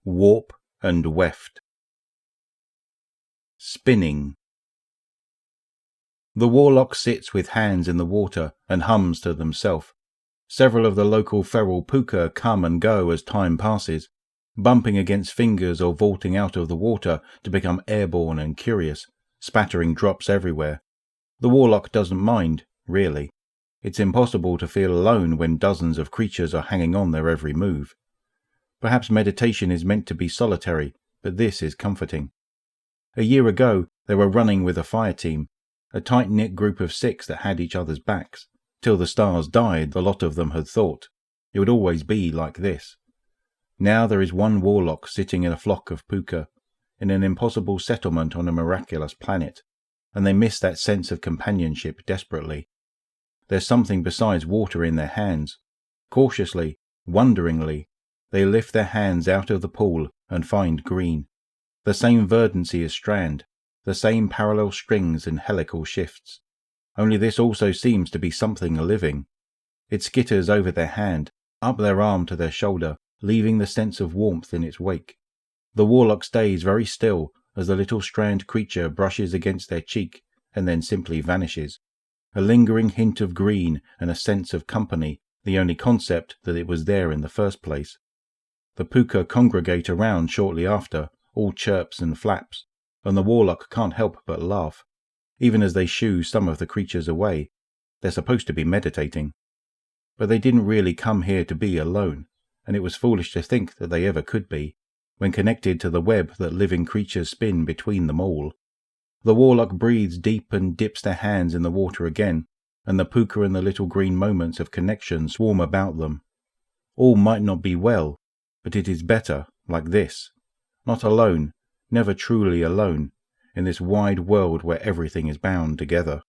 Warp and Weft. Spinning. The warlock sits with hands in the water and hums to themselves. Several of the local feral puka come and go as time passes, bumping against fingers or vaulting out of the water to become airborne and curious, spattering drops everywhere. The warlock doesn't mind, really. It's impossible to feel alone when dozens of creatures are hanging on their every move. Perhaps meditation is meant to be solitary, but this is comforting. A year ago, they were running with a fire team, a tight-knit group of 6 that had each other's backs. Till the stars died, the lot of them had thought. It would always be like this. Now there is one warlock sitting in a flock of puka, in an impossible settlement on a miraculous planet, and they miss that sense of companionship desperately. There's something besides water in their hands. Cautiously, wonderingly, they lift their hands out of the pool and find green. The same verdancy as Strand, the same parallel strings and helical shifts. Only this also seems to be something living. It skitters over their hand, up their arm to their shoulder, leaving the sense of warmth in its wake. The warlock stays very still as the little Strand creature brushes against their cheek and then simply vanishes. A lingering hint of green and a sense of company, the only concept that it was there in the first place. The puka congregate around shortly after, all chirps and flaps, and the warlock can't help but laugh, even as they shoo some of the creatures away. They're supposed to be meditating. But they didn't really come here to be alone, and it was foolish to think that they ever could be, when connected to the web that living creatures spin between them all. The warlock breathes deep and dips their hands in the water again, and the puka and the little green moments of connection swarm about them. All might not be well, but it is better, like this. Not alone, never truly alone, in this wide world where everything is bound together.